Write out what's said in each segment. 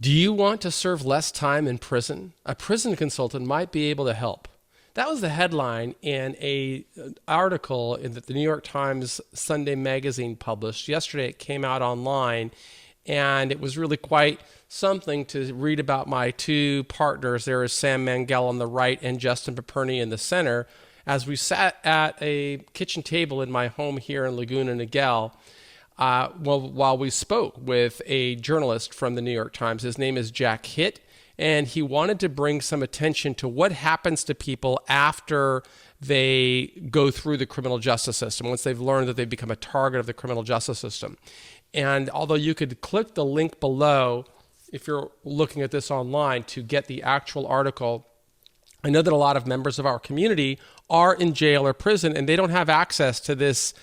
Do you want to serve less time in prison? A prison consultant might be able to help. That was the headline in a article that the New York Times Sunday magazine published. Yesterday it came out online, and it was really quite something to read about my two partners. There is Sam Mangel on the right and Justin Paperny in the center as we sat at a kitchen table in my home here in Laguna Niguel. While we spoke with a journalist from the New York Times. His name is Jack Hitt, and he wanted to bring some attention to what happens to people after they go through the criminal justice system, once they've learned that they've become a target of the criminal justice system. And although you could click the link below if you're looking at this online to get the actual article, I know that a lot of members of our community are in jail or prison, and they don't have access to these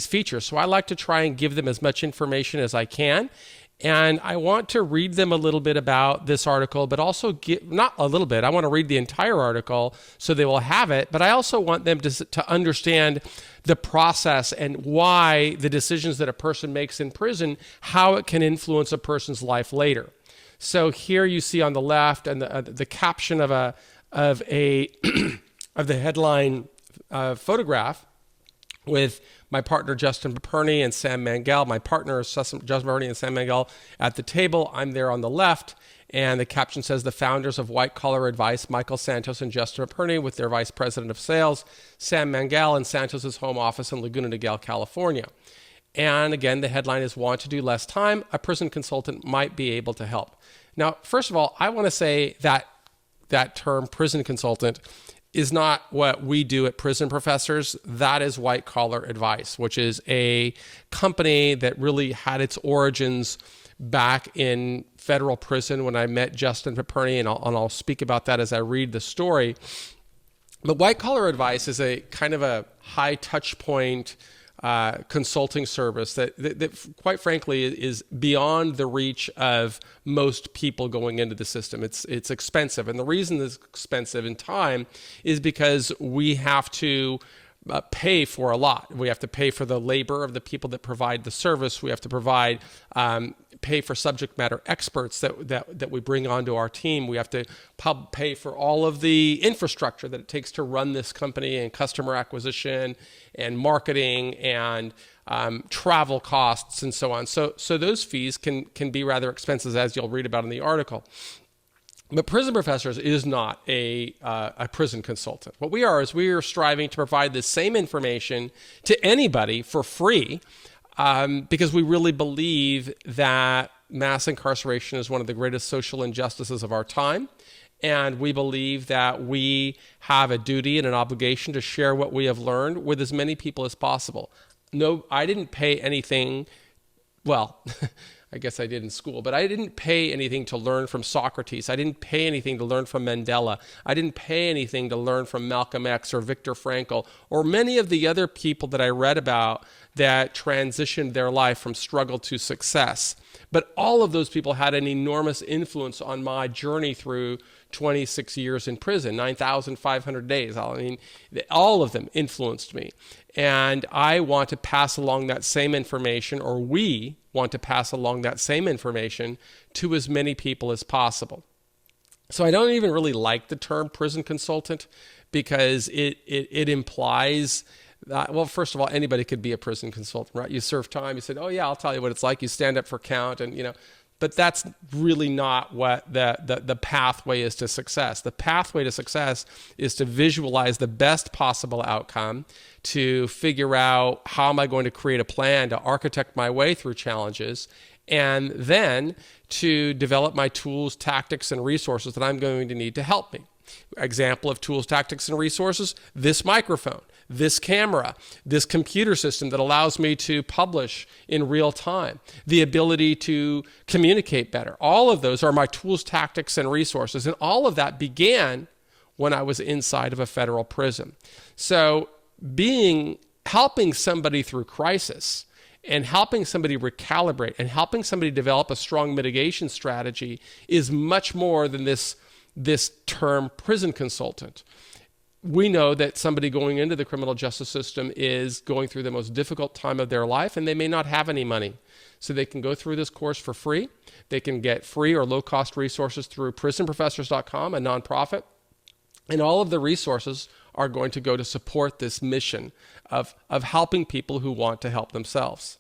features. So I like to try and give them as much information as I can. And I want to read them a little bit about this article, but also not a little bit. I want to read the entire article so they will have it. But I also want them to understand the process and why the decisions that a person makes in prison, how it can influence a person's life later. So here you see on the left and the caption of of the headline photograph with my partner Justin Paperny and Sam Mangel. My partner is Justin Paperny and Sam Mangel at the table. I'm there on the left, and the caption says, "The founders of White Collar Advice, Michael Santos and Justin Paperny, with their vice president of sales, Sam Mangel, in Santos's home office in Laguna Niguel, California." And again, the headline is "Want to do less time? A prison consultant might be able to help." Now, first of all, I want to say that that term prison consultant is not what we do at Prison Professors. That is White Collar Advice, which is a company that really had its origins back in federal prison when I met Justin Paperny, and I'll speak about that as I read the story. But White Collar Advice is a kind of a high touch point consulting service that quite frankly is beyond the reach of most people going into the system. It's expensive, and the reason it's expensive in time is because we have to pay for a lot. We have to pay for the labor of the people that provide the service. We have to pay for subject matter experts that we bring onto our team. We have to pay for all of the infrastructure that it takes to run this company, and customer acquisition and marketing and travel costs and so on. So those fees can be rather expensive, as you'll read about in the article. But Prison Professors is not a prison consultant. What we are striving to provide the same information to anybody for free, because we really believe that mass incarceration is one of the greatest social injustices of our time. And we believe that we have a duty and an obligation to share what we have learned with as many people as possible. No, I didn't pay anything. Well, I guess I did in school, but I didn't pay anything to learn from Socrates. I didn't pay anything to learn from Mandela. I didn't pay anything to learn from Malcolm X or Viktor Frankl or many of the other people that I read about that transitioned their life from struggle to success. But all of those people had an enormous influence on my journey through 26 years in prison, 9,500 days. I mean, all of them influenced me. And I want to pass along that same information, or we want to pass along that same information to as many people as possible. So I don't even really like the term prison consultant, because it implies that, well, first of all, anybody could be a prison consultant, right? You serve time, you said, oh yeah, I'll tell you what it's like. You stand up for count, and but that's really not what the pathway is to success. The pathway to success is to visualize the best possible outcome, to figure out how am I going to create a plan to architect my way through challenges, and then to develop my tools, tactics, and resources that I'm going to need to help me. Example of tools, tactics, and resources: this microphone, this camera, this computer system that allows me to publish in real time, the ability to communicate better. All of those are my tools, tactics, and resources. And all of that began when I was inside of a federal prison. So helping somebody through crisis and helping somebody recalibrate and helping somebody develop a strong mitigation strategy is much more than this term prison consultant. We know that somebody going into the criminal justice system is going through the most difficult time of their life, and they may not have any money. So they can go through this course for free. They can get free or low-cost resources through prisonprofessors.com, a nonprofit. And all of the resources are going to go to support this mission of helping people who want to help themselves.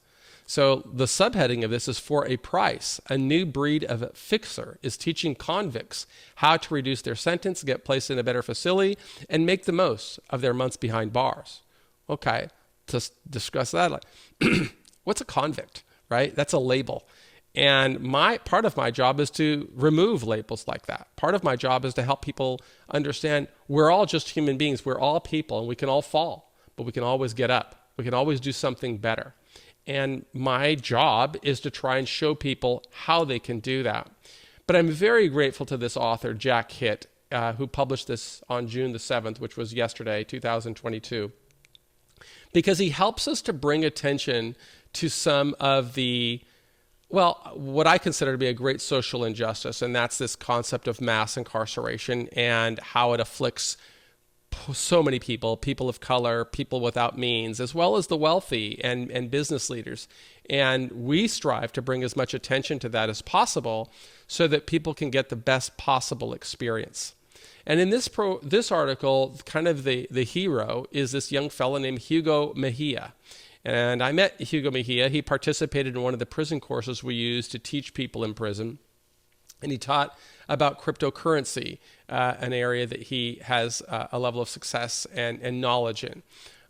So the subheading of this is For a Price, a new breed of fixer is teaching convicts how to reduce their sentence, get placed in a better facility, and make the most of their months behind bars. Okay, to discuss that, what's a convict, right? That's a label. And part of my job is to remove labels like that. Part of my job is to help people understand we're all just human beings. We're all people, and we can all fall, but we can always get up. We can always do something better. And my job is to try and show people how they can do that. But I'm very grateful to this author, Jack Hitt, who published this on June the 7th, which was yesterday, 2022, because he helps us to bring attention to some of the, well, what I consider to be a great social injustice, and that's this concept of mass incarceration and how it afflicts so many people, people of color, people without means, as well as the wealthy and business leaders. And we strive to bring as much attention to that as possible so that people can get the best possible experience. And in this article, kind of the hero is this young fellow named Hugo Mejia. And I met Hugo Mejia. He participated in one of the prison courses we use to teach people in prison. And he taught about cryptocurrency, an area that he has a level of success and knowledge in.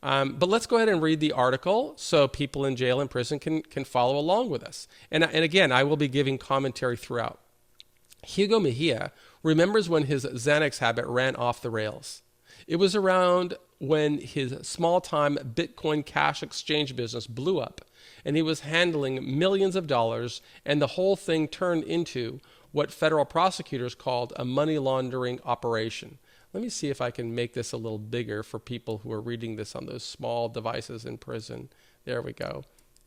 But let's go ahead and read the article so people in jail and prison can follow along with us. And again, I will be giving commentary throughout. Hugo Mejia remembers when his Xanax habit ran off the rails. It was around when his small-time Bitcoin cash exchange business blew up, and he was handling millions of dollars, and the whole thing turned into what federal prosecutors called a money laundering operation. Let me see if I can make this a little bigger for people who are reading this on those small devices in prison. There we go.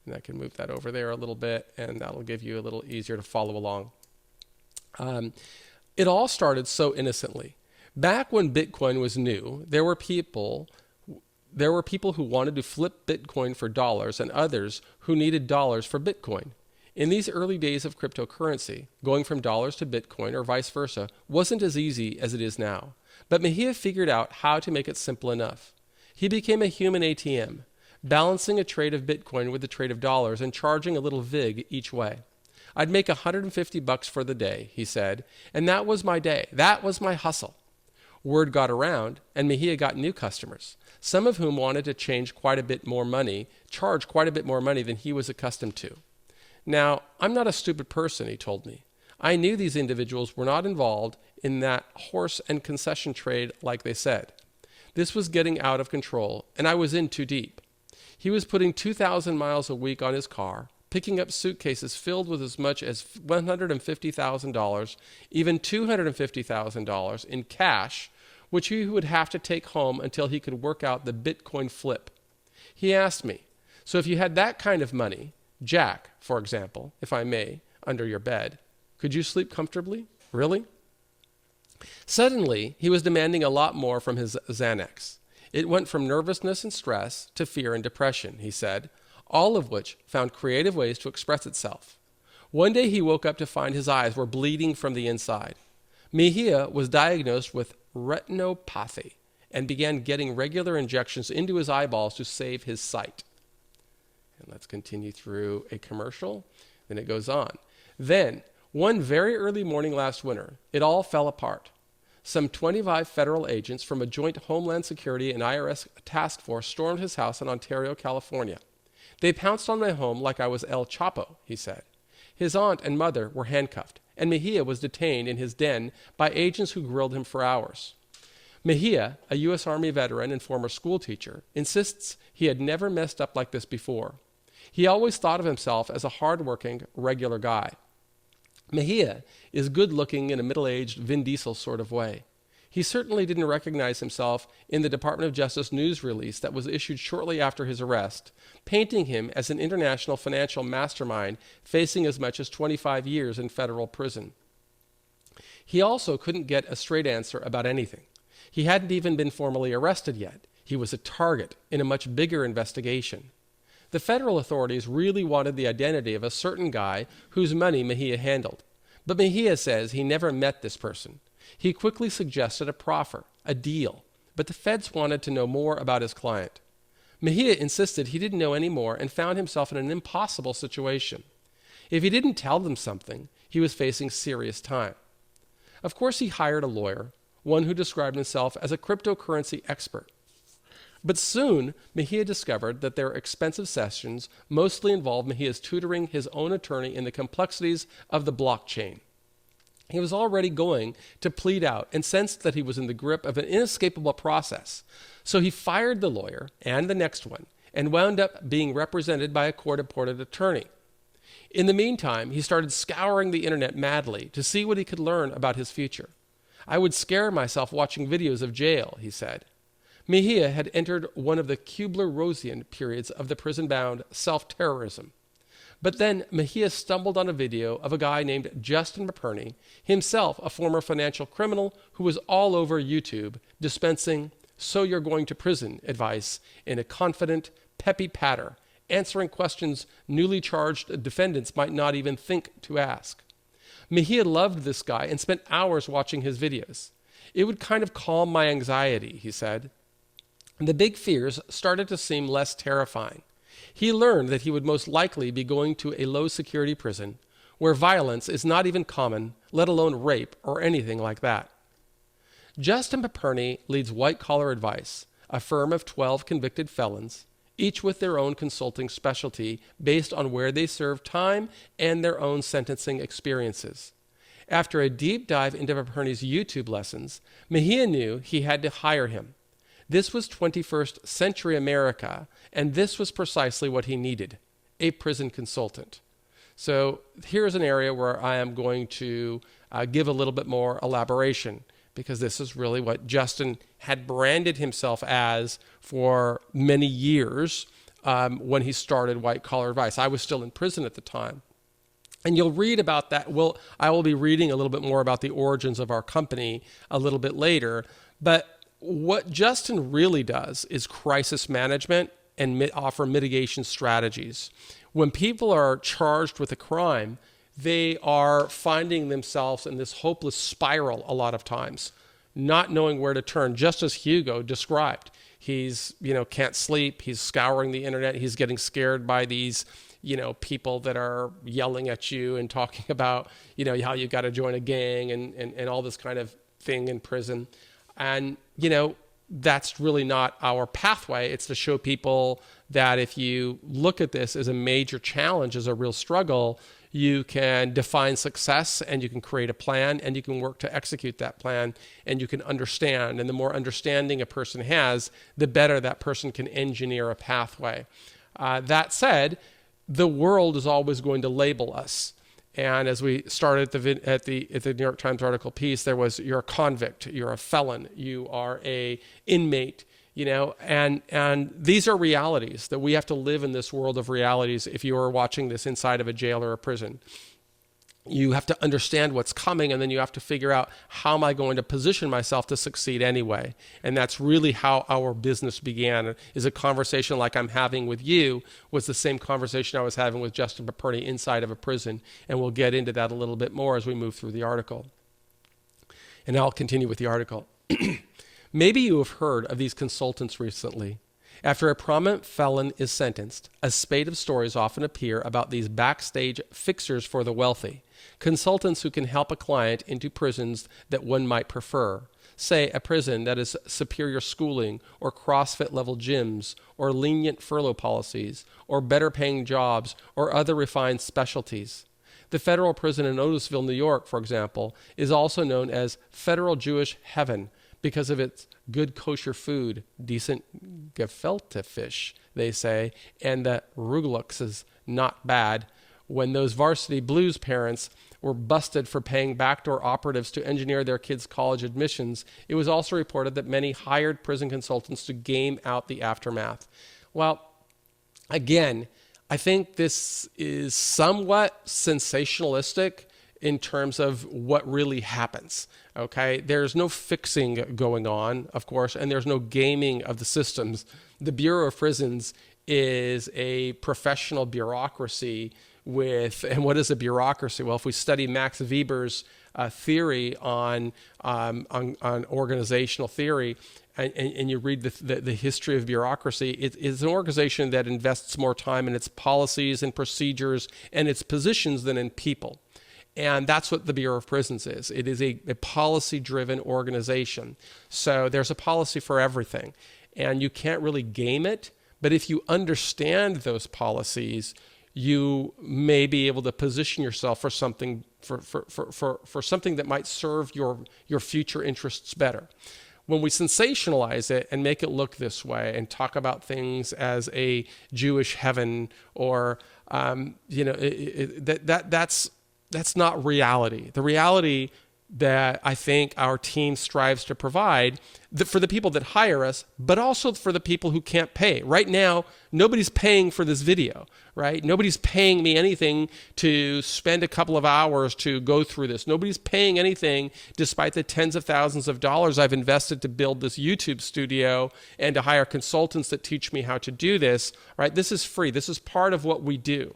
And I can move that over there a little bit, and that'll give you a little easier to follow along. It all started so innocently. Back when Bitcoin was new, there were people who wanted to flip Bitcoin for dollars and others who needed dollars for Bitcoin. In these early days of cryptocurrency, going from dollars to Bitcoin or vice versa wasn't as easy as it is now. But Mejia figured out how to make it simple enough. He became a human ATM, balancing a trade of Bitcoin with a trade of dollars and charging a little vig each way. I'd make $150 for the day, he said, and that was my day. That was my hustle. Word got around, and Mejia got new customers, some of whom wanted to charge quite a bit more money than he was accustomed to. Now, I'm not a stupid person, he told me. I knew these individuals were not involved in that horse and concession trade like they said. This was getting out of control, and I was in too deep. He was putting 2,000 miles a week on his car, picking up suitcases filled with as much as $150,000, even $250,000 in cash, which he would have to take home until he could work out the Bitcoin flip. He asked me, so if you had that kind of money, Jack, for example, if I may, under your bed, could you sleep comfortably? Really? Suddenly, he was demanding a lot more from his Xanax. It went from nervousness and stress to fear and depression, he said, all of which found creative ways to express itself. One day he woke up to find his eyes were bleeding from the inside. Mejia was diagnosed with retinopathy and began getting regular injections into his eyeballs to save his sight. And let's continue through a commercial. Then it goes on. Then, one very early morning last winter, it all fell apart. Some 25 federal agents from a joint Homeland Security and IRS task force stormed his house in Ontario, California. They pounced on my home like I was El Chapo, he said. His aunt and mother were handcuffed, and Mejia was detained in his den by agents who grilled him for hours. Mejia, a U.S. Army veteran and former schoolteacher, insists he had never messed up like this before. He always thought of himself as a hard-working, regular guy. Mejia is good-looking in a middle-aged Vin Diesel sort of way. He certainly didn't recognize himself in the Department of Justice news release that was issued shortly after his arrest, painting him as an international financial mastermind facing as much as 25 years in federal prison. He also couldn't get a straight answer about anything. He hadn't even been formally arrested yet. He was a target in a much bigger investigation. The federal authorities really wanted the identity of a certain guy whose money Mejia handled. But Mejia says he never met this person. He quickly suggested a proffer, a deal, but the feds wanted to know more about his client. Mejia insisted he didn't know any more and found himself in an impossible situation. If he didn't tell them something, he was facing serious time. Of course, he hired a lawyer, one who described himself as a cryptocurrency expert. But soon, Mejia discovered that their expensive sessions mostly involved Mejia's tutoring his own attorney in the complexities of the blockchain. He was already going to plead out and sensed that he was in the grip of an inescapable process. So he fired the lawyer and the next one and wound up being represented by a court-appointed attorney. In the meantime, he started scouring the internet madly to see what he could learn about his future. I would scare myself watching videos of jail, he said. Mejia had entered one of the Kubler-Rossian periods of the prison-bound self-terrorism. But then Mejia stumbled on a video of a guy named Justin McPerney, himself a former financial criminal who was all over YouTube, dispensing "so you're going to prison" advice in a confident, peppy patter, answering questions newly charged defendants might not even think to ask. Mejia loved this guy and spent hours watching his videos. It would kind of calm my anxiety, he said. The big fears started to seem less terrifying. He learned that he would most likely be going to a low-security prison where violence is not even common, let alone rape or anything like that. Justin McPerney leads White Collar Advice, a firm of 12 convicted felons, each with their own consulting specialty based on where they served time and their own sentencing experiences. After a deep dive into McPerney's YouTube lessons, Mejia knew he had to hire him. This was 21st century America, and this was precisely what he needed, a prison consultant. So here's an area where I am going to give a little bit more elaboration, because this is really what Justin had branded himself as for many years when he started White Collar Advice. I was still in prison at the time. And you'll read about that. I will be reading a little bit more about the origins of our company a little bit later. But what Justin really does is crisis management and offer mitigation strategies. When people are charged with a crime, they are finding themselves in this hopeless spiral a lot of times, not knowing where to turn, just as Hugo described. He's, can't sleep. He's scouring the internet. He's getting scared by these, people that are yelling at you and talking about, how you got to join a gang and all this kind of thing in prison. And, that's really not our pathway. It's to show people that if you look at this as a major challenge, as a real struggle, you can define success and you can create a plan and you can work to execute that plan and you can understand. And the more understanding a person has, the better that person can engineer a pathway. That said, the world is always going to label us. And as we started at the New York Times article piece, there was, you're a convict, you're a felon, you are a inmate, and these are realities that we have to live in this world of realities. If you are watching this inside of a jail or a prison, you have to understand what's coming, and then you have to figure out, how am I going to position myself to succeed anyway? And that's really how our business began. Is a conversation like I'm having with you was the same conversation I was having with Justin McPerney inside of a prison. And we'll get into that a little bit more as we move through the article. And I'll continue with the article. Maybe you have heard of these consultants recently. After a prominent felon is sentenced, a spate of stories often appear about these backstage fixers for the wealthy, consultants who can help a client into prisons that one might prefer. Say a prison that has superior schooling or CrossFit level gyms or lenient furlough policies or better paying jobs or other refined specialties. The federal prison in Otisville, New York, for example, is also known as Federal Jewish Heaven because of its good kosher food, decent gefilte fish, they say, and the rugelux is not bad. When those varsity blues parents were busted for paying backdoor operatives to engineer their kids' college admissions, it was also reported that many hired prison consultants to game out the aftermath. Well, again, I think this is somewhat sensationalistic in terms of what really happens. Okay, there's no fixing going on, of course, and there's no gaming of the systems. The Bureau of Prisons is a professional bureaucracy and what is a bureaucracy? Well, if we study Max Weber's theory on organizational theory, and you read the history of bureaucracy, it is an organization that invests more time in its policies and procedures and its positions than in people. And that's what the Bureau of Prisons is. It is a policy-driven organization. So there's a policy for everything. And you can't really game it, but if you understand those policies, you may be able to position yourself for something for something that might serve your future interests better. When we sensationalize it and make it look this way and talk about things as a Jewish heaven or that's not reality. The reality that I think our team strives to provide for the people that hire us, but also for the people who can't pay. Right now, nobody's paying for this video, right? Nobody's paying me anything to spend a couple of hours to go through this. Nobody's paying anything despite the tens of thousands of dollars I've invested to build this YouTube studio and to hire consultants that teach me how to do this, right? This is free. This is part of what we do.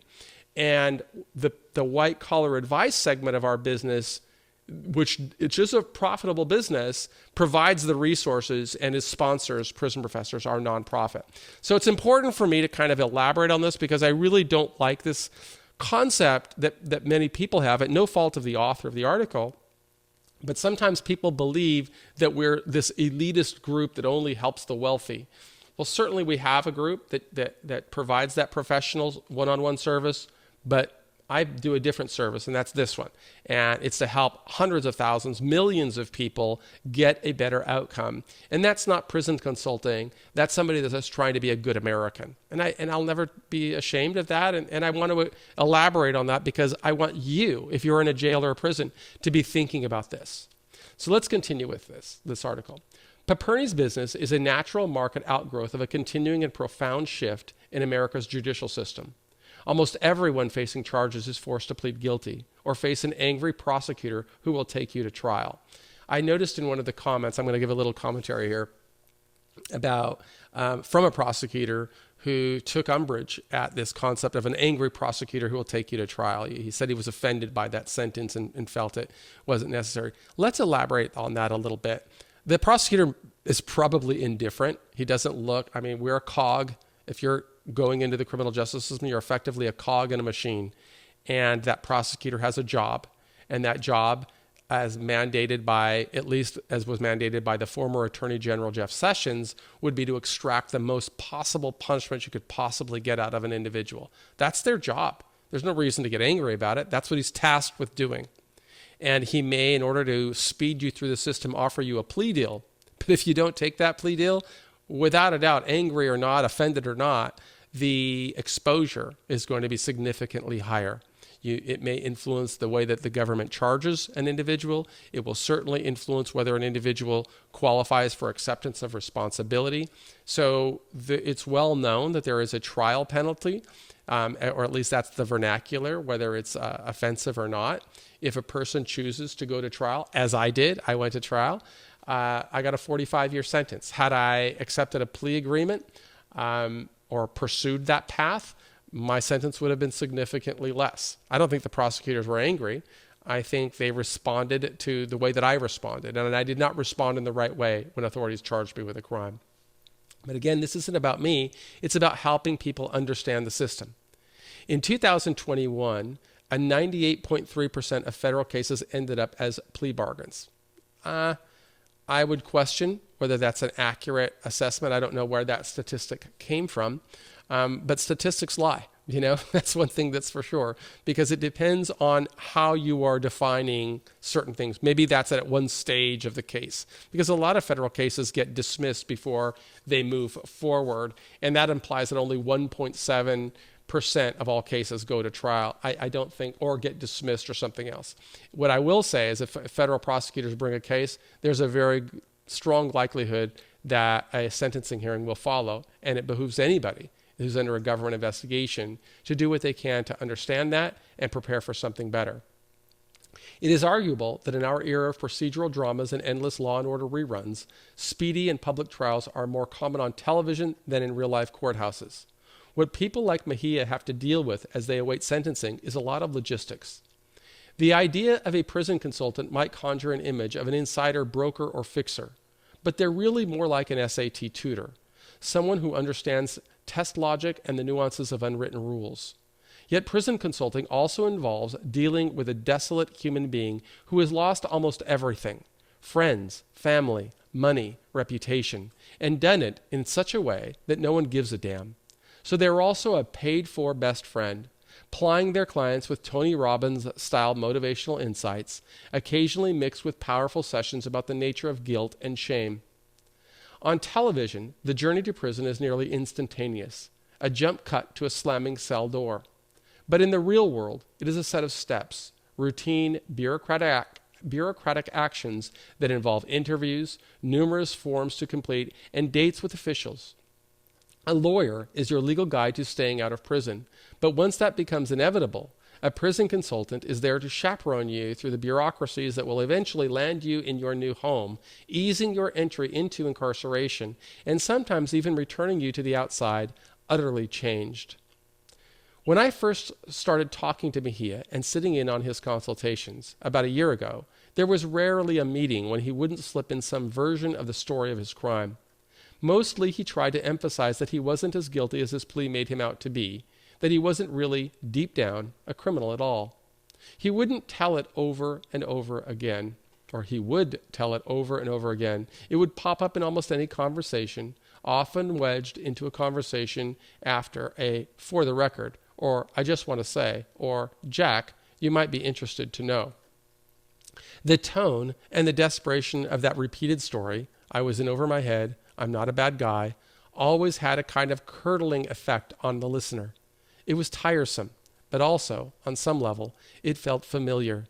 And the white collar advice segment of our business, which it's just a profitable business, provides the resources and its sponsors, Prison Professors, our nonprofit. So it's important for me to kind of elaborate on this because I really don't like this concept that many people have, at no fault of the author of the article. But sometimes people believe that we're this elitist group that only helps the wealthy. Well, certainly we have a group that provides that professional one-on-one service, but I do a different service, and that's this one. And it's to help hundreds of thousands, millions of people get a better outcome. And that's not prison consulting. That's somebody that's just trying to be a good American. And I'll never be ashamed of that. And I want to elaborate on that because I want you, if you're in a jail or a prison, to be thinking about this. So let's continue with this article. Paperny's business is a natural market outgrowth of a continuing and profound shift in America's judicial system. Almost everyone facing charges is forced to plead guilty or face an angry prosecutor who will take you to trial. I noticed in one of the comments, I'm going to give a little commentary here, about from a prosecutor who took umbrage at this concept of an angry prosecutor who will take you to trial. He said he was offended by that sentence and felt it wasn't necessary. Let's elaborate on that a little bit. The prosecutor is probably indifferent. He doesn't look, we're a cog. If you're going into the criminal justice system, you're effectively a cog in a machine. And that prosecutor has a job. And that job, as mandated by, at least as was mandated by the former Attorney General Jeff Sessions, would be to extract the most possible punishment you could possibly get out of an individual. That's their job. There's no reason to get angry about it. That's what he's tasked with doing. And he may, in order to speed you through the system, offer you a plea deal. But if you don't take that plea deal, without a doubt, angry or not, offended or not, the exposure is going to be significantly higher. It may influence the way that the government charges an individual. It will certainly influence whether an individual qualifies for acceptance of responsibility. So it's well known that there is a trial penalty, or at least that's the vernacular, whether it's offensive or not. If a person chooses to go to trial, as I did, I went to trial, I got a 45-year sentence. Had I accepted a plea agreement or pursued that path, my sentence would have been significantly less. I don't think the prosecutors were angry. I think they responded to the way that I responded, and I did not respond in the right way when authorities charged me with a crime. But again, this isn't about me. It's about helping people understand the system. In 2021, a 98.3% of federal cases ended up as plea bargains. I would question whether that's an accurate assessment. I don't know where that statistic came from, but statistics lie. That's one thing that's for sure, because it depends on how you are defining certain things. Maybe that's at one stage of the case, because a lot of federal cases get dismissed before they move forward, and that implies that only 1.7% of all cases go to trial. I don't think, or get dismissed or something else. What I will say is if federal prosecutors bring a case, there's a very strong likelihood that a sentencing hearing will follow, and it behooves anybody who's under a government investigation to do what they can to understand that and prepare for something better. It is arguable that in our era of procedural dramas and endless Law and Order reruns, speedy and public trials are more common on television than in real-life courthouses. What people like Mejia have to deal with as they await sentencing is a lot of logistics. The idea of a prison consultant might conjure an image of an insider broker or fixer, but they're really more like an SAT tutor, someone who understands test logic and the nuances of unwritten rules. Yet prison consulting also involves dealing with a desolate human being who has lost almost everything: friends, family, money, reputation, and done it in such a way that no one gives a damn. So they're also a paid-for best friend, plying their clients with Tony Robbins-style motivational insights, occasionally mixed with powerful sessions about the nature of guilt and shame. On television, the journey to prison is nearly instantaneous, a jump cut to a slamming cell door. But in the real world, it is a set of steps, routine, bureaucratic actions that involve interviews, numerous forms to complete, and dates with officials. A lawyer is your legal guide to staying out of prison, but once that becomes inevitable, a prison consultant is there to chaperone you through the bureaucracies that will eventually land you in your new home, easing your entry into incarceration, and sometimes even returning you to the outside, utterly changed. When I first started talking to Mejia and sitting in on his consultations about a year ago, there was rarely a meeting when he wouldn't slip in some version of the story of his crime. Mostly he tried to emphasize that he wasn't as guilty as his plea made him out to be, that he wasn't really, deep down, a criminal at all. He wouldn't tell it over and over again, or he would tell it over and over again. It would pop up in almost any conversation, often wedged into a conversation after a "for the record," or "I just want to say," or "Jack, you might be interested to know." The tone and the desperation of that repeated story, "I was in over my head, I'm not a bad guy," always had a kind of curdling effect on the listener. It was tiresome, but also, on some level, it felt familiar.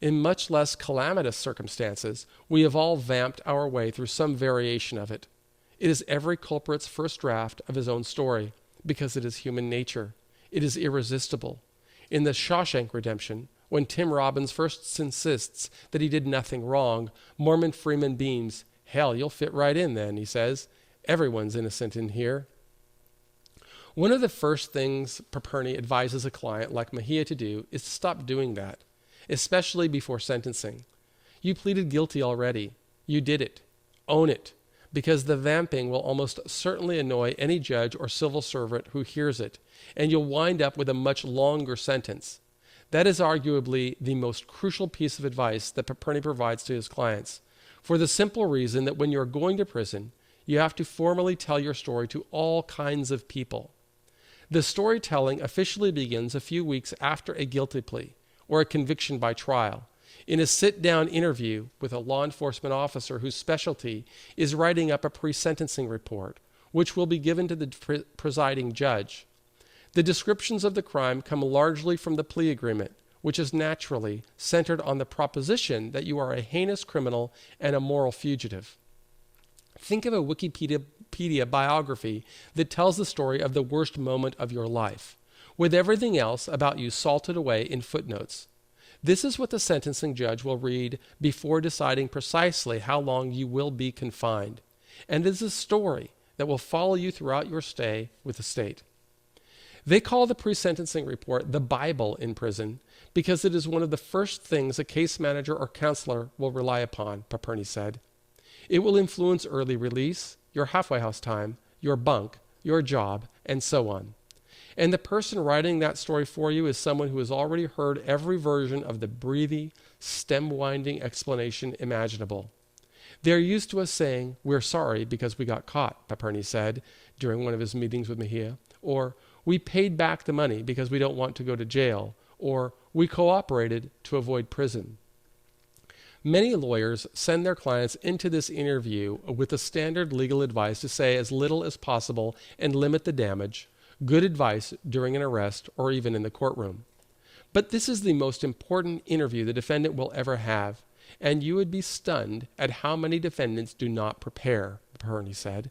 In much less calamitous circumstances, we have all vamped our way through some variation of it. It is every culprit's first draft of his own story, because it is human nature. It is irresistible. In the Shawshank Redemption, when Tim Robbins first insists that he did nothing wrong, Morgan Freeman beams. "Hell, you'll fit right in then," he says. "Everyone's innocent in here." One of the first things Paperny advises a client like Mejia to do is to stop doing that, especially before sentencing. You pleaded guilty already. You did it. Own it, because the vamping will almost certainly annoy any judge or civil servant who hears it, and you'll wind up with a much longer sentence. That is arguably the most crucial piece of advice that Paperny provides to his clients, for the simple reason that when you're going to prison, you have to formally tell your story to all kinds of people. The storytelling officially begins a few weeks after a guilty plea or a conviction by trial, in a sit-down interview with a law enforcement officer whose specialty is writing up a pre-sentencing report, which will be given to the presiding judge. The descriptions of the crime come largely from the plea agreement, which is naturally centered on the proposition that you are a heinous criminal and a moral fugitive. Think of a Wikipedia biography that tells the story of the worst moment of your life, with everything else about you salted away in footnotes. This is what the sentencing judge will read before deciding precisely how long you will be confined, and it is a story that will follow you throughout your stay with the state. They call the pre-sentencing report the Bible in prison because it is one of the first things a case manager or counselor will rely upon, Paperny said. It will influence early release, your halfway house time, your bunk, your job, and so on. And the person writing that story for you is someone who has already heard every version of the breathy, stem-winding explanation imaginable. They're used to us saying, "We're sorry because we got caught," Paperny said during one of his meetings with Mejia, or "We paid back the money because we don't want to go to jail," or "We cooperated to avoid prison." Many lawyers send their clients into this interview with the standard legal advice to say as little as possible and limit the damage, good advice during an arrest or even in the courtroom. But this is the most important interview the defendant will ever have, and you would be stunned at how many defendants do not prepare, Paperny said.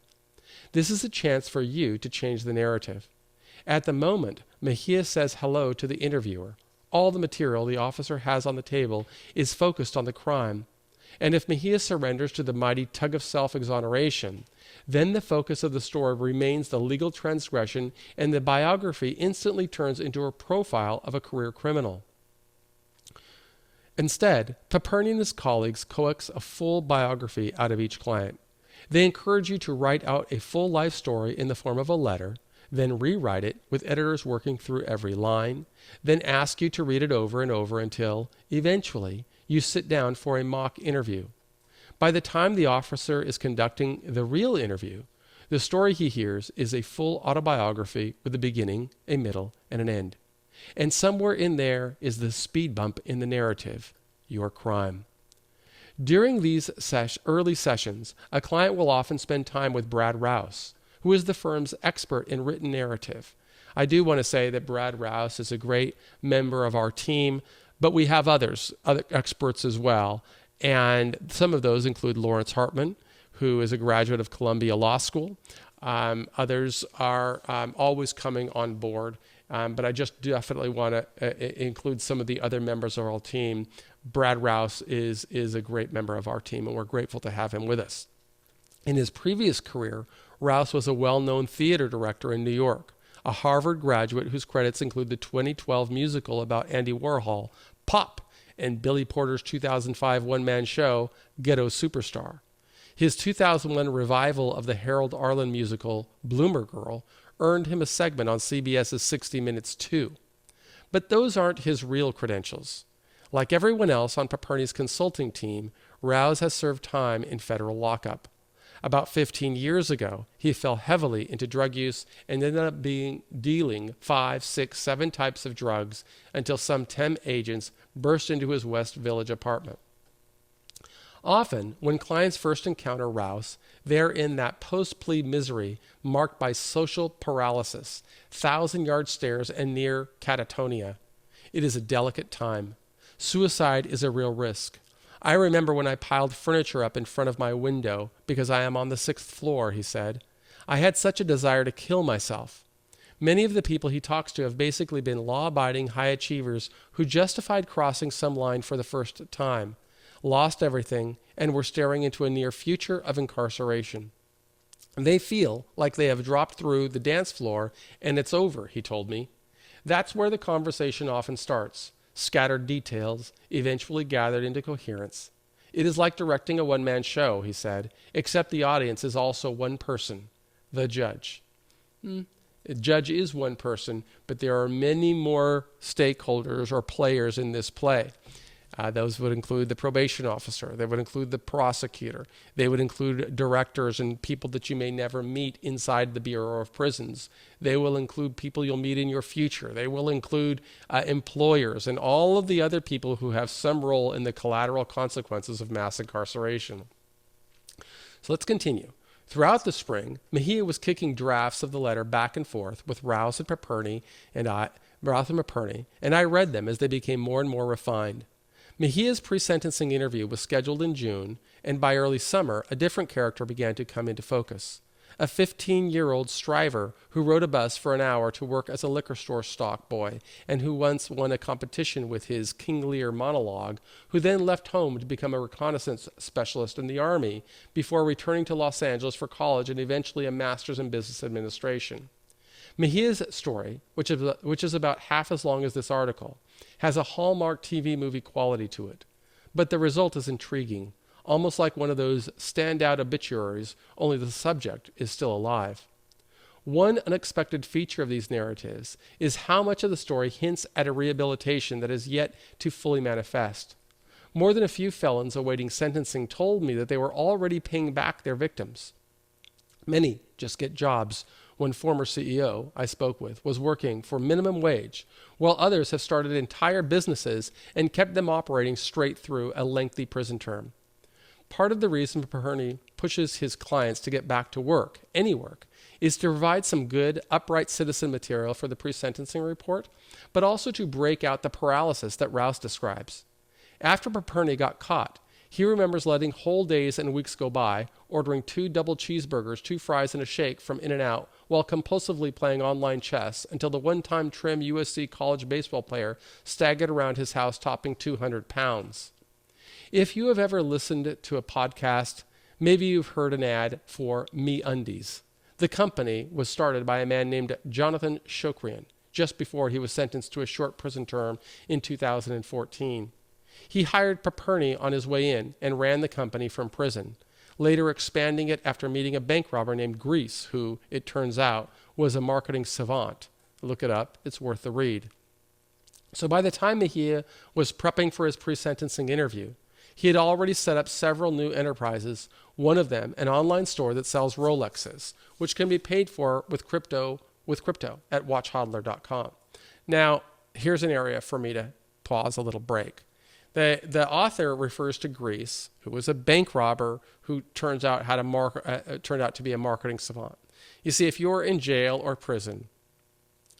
This is a chance for you to change the narrative. At the moment, Mejia says hello to the interviewer. All the material the officer has on the table is focused on the crime, And if Mejia surrenders to the mighty tug of self-exoneration, then the focus of the story remains the legal transgression, and the biography instantly turns into a profile of a career criminal. Instead, Paperny and his colleagues coax a full biography out of each client. They encourage you to write out a full life story in the form of a letter, then rewrite it with editors working through every line, then ask you to read it over and over until, eventually, you sit down for a mock interview. By the time the officer is conducting the real interview, the story he hears is a full autobiography with a beginning, a middle, and an end. And somewhere in there is the speed bump in the narrative, your crime. During these early sessions, a client will often spend time with Brad Rouse, who is the firm's expert in written narrative. I do want to say that Brad Rouse is a great member of our team, but we have other experts as well. And some of those include Lawrence Hartman, who is a graduate of Columbia Law School. Others are always coming on board. But I just definitely want to include some of the other members of our team. Brad Rouse is a great member of our team, and we're grateful to have him with us. In his previous career, Rouse was a well-known theater director in New York, a Harvard graduate whose credits include the 2012 musical about Andy Warhol, Pop, and Billy Porter's 2005 one-man show, Ghetto Superstar. His 2001 revival of the Harold Arlen musical, Bloomer Girl, earned him a segment on CBS's 60 Minutes 2. But those aren't his real credentials. Like everyone else on Paperny's consulting team, Rouse has served time in federal lockup. About 15 years ago, he fell heavily into drug use and ended up dealing 5, 6, 7 types of drugs until some 10 agents burst into his West Village apartment. Often, when clients first encounter Rouse, they're in that post-plea misery marked by social paralysis, 1,000-yard stares, and near catatonia. It is a delicate time. Suicide is a real risk. I remember when I piled furniture up in front of my window because I am on the 6th floor, he said. I had such a desire to kill myself. Many of the people he talks to have basically been law-abiding high achievers who justified crossing some line for the first time, lost everything, and were staring into a near future of incarceration. They feel like they have dropped through the dance floor and it's over, he told me. That's where the conversation often starts. Scattered details, eventually gathered into coherence. It is like directing a one-man show, he said, except the audience is also one person, the judge. A judge is one person, but there are many more stakeholders or players in this play. Those would include the probation officer. They would include the prosecutor. They would include directors and people that you may never meet inside the Bureau of Prisons. They will include people you'll meet in your future. They will include employers and all of the other people who have some role in the collateral consequences of mass incarceration. So let's continue. Throughout the spring, Mejia was kicking drafts of the letter back and forth with Rouse and Paperny, and I read them as they became more and more refined. Mejia's pre-sentencing interview was scheduled in June, and by early summer, a different character began to come into focus. A 15-year-old striver who rode a bus for an hour to work as a liquor store stock boy, and who once won a competition with his King Lear monologue, who then left home to become a reconnaissance specialist in the Army before returning to Los Angeles for college and eventually a master's in business administration. Mejia's story, which is about half as long as this article, has a Hallmark TV movie quality to it. But the result is intriguing, almost like one of those standout obituaries, only the subject is still alive. One unexpected feature of these narratives is how much of the story hints at a rehabilitation that is yet to fully manifest. More than a few felons awaiting sentencing told me that they were already paying back their victims. Many just get jobs. One former CEO I spoke with was working for minimum wage, while others have started entire businesses and kept them operating straight through a lengthy prison term. Part of the reason Paperny pushes his clients to get back to work, any work, is to provide some good, upright citizen material for the pre-sentencing report, but also to break out the paralysis that Rouse describes. After Paperny got caught, he remembers letting whole days and weeks go by, ordering 2 double cheeseburgers, 2 fries, and a shake from In-N-Out, while compulsively playing online chess until the one-time trim USC college baseball player staggered around his house topping 200 pounds. If you have ever listened to a podcast, maybe you've heard an ad for MeUndies. The company was started by a man named Jonathan Shokrian just before he was sentenced to a short prison term in 2014. He hired Paperny on his way in and ran the company from prison, later expanding it after meeting a bank robber named Grease, who, it turns out, was a marketing savant. Look it up. It's worth the read. So by the time Mejia was prepping for his pre-sentencing interview, he had already set up several new enterprises, one of them an online store that sells Rolexes, which can be paid for with crypto at watchhodler.com. Now, here's an area for me to pause a little break. The author refers to Grease, who was a bank robber who turned out to be a marketing savant. You see, if you're in jail or prison,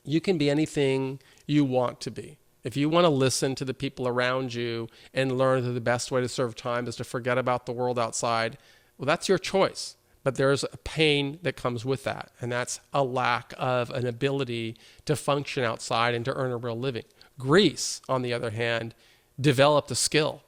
you can be anything you want to be. If you want to listen to the people around you and learn that the best way to serve time is to forget about the world outside, well, that's your choice. But there's a pain that comes with that, and that's a lack of an ability to function outside and to earn a real living. Grease, on the other hand, developed a skill,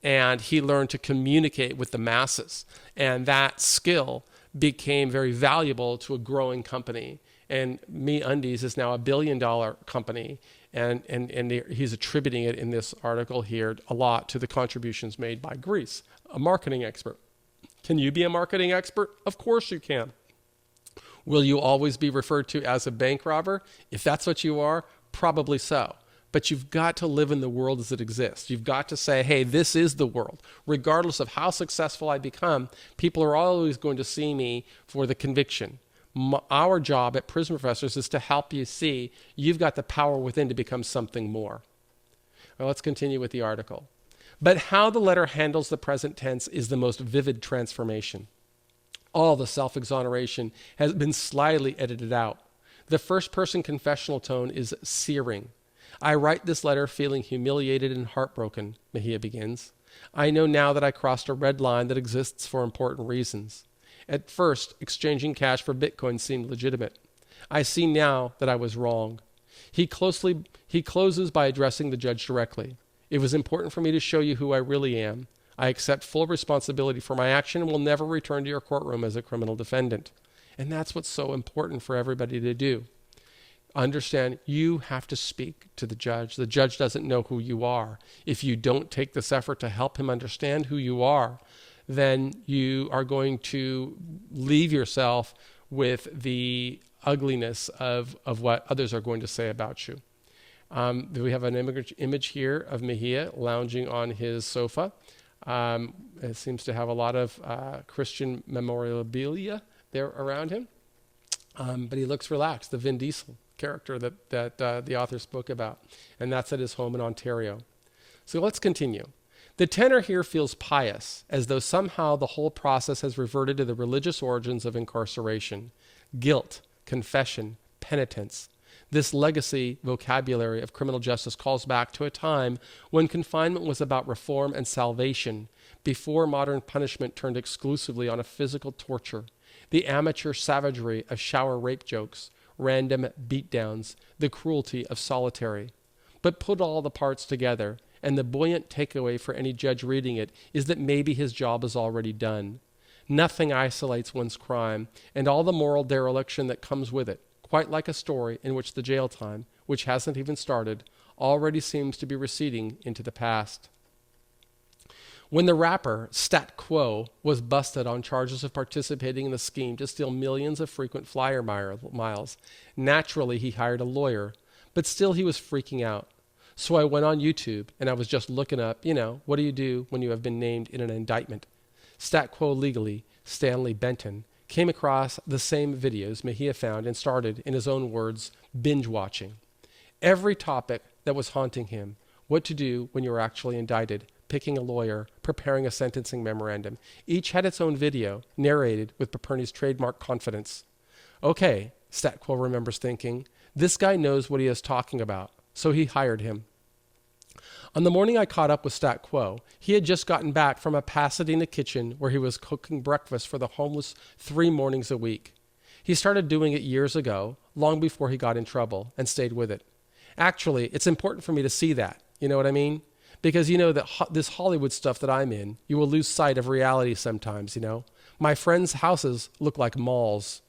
and he learned to communicate with the masses, and that skill became very valuable to a growing company. And MeUndies is now $1 billion company, and he's attributing it in this article here a lot to the contributions made by Grease, a marketing expert. Can you be a marketing expert? Of course you can. Will you always be referred to as a bank robber? If that's what you are, probably so. But you've got to live in the world as it exists. You've got to say, hey, this is the world. Regardless of how successful I become, people are always going to see me for the conviction. Our job at Prison Professors is to help you see you've got the power within to become something more. Well, let's continue with the article. But how the letter handles the present tense is the most vivid transformation. All the self-exoneration has been slyly edited out. The first-person confessional tone is searing. I write this letter feeling humiliated and heartbroken, Mejia begins. I know now that I crossed a red line that exists for important reasons. At first, exchanging cash for Bitcoin seemed legitimate. I see now that I was wrong. He closes by addressing the judge directly. It was important for me to show you who I really am. I accept full responsibility for my action and will never return to your courtroom as a criminal defendant. And that's what's so important for everybody to do. Understand, you have to speak to the judge. The judge doesn't know who you are. If you don't take this effort to help him understand who you are, then you are going to leave yourself with the ugliness of what others are going to say about you. We have an image here of Mejia lounging on his sofa. It seems to have a lot of Christian memorabilia there around him. But he looks relaxed, the Vin Diesel character that the author spoke about. And that's at his home in Ontario. So let's continue. The tenor here feels pious, as though somehow the whole process has reverted to the religious origins of incarceration. Guilt, confession, penitence. This legacy vocabulary of criminal justice calls back to a time when confinement was about reform and salvation, before modern punishment turned exclusively on a physical torture. The amateur savagery of shower rape jokes, random beatdowns, the cruelty of solitary. But put all the parts together, and the buoyant takeaway for any judge reading it is that maybe his job is already done. Nothing isolates one's crime, and all the moral dereliction that comes with it, quite like a story in which the jail time, which hasn't even started, already seems to be receding into the past. When the rapper Stat Quo was busted on charges of participating in the scheme to steal millions of frequent flyer miles, naturally he hired a lawyer, but still he was freaking out. So I went on YouTube and I was just looking up, what do you do when you have been named in an indictment? Stat Quo legally, Stanley Benton, came across the same videos Mejia found and started, in his own words, binge watching. Every topic that was haunting him, what to do when you were actually indicted, picking a lawyer, preparing a sentencing memorandum, each had its own video, narrated with Paperny's trademark confidence. Okay, Stat Quo remembers thinking, this guy knows what he is talking about, so he hired him. On the morning I caught up with Stat Quo, he had just gotten back from a Pasadena kitchen where he was cooking breakfast for the homeless 3 mornings a week. He started doing it years ago, long before he got in trouble, and stayed with it. Actually, it's important for me to see that, you know what I mean? Because you know that this Hollywood stuff that I'm in, you will lose sight of reality sometimes, you know. My friends' houses look like malls.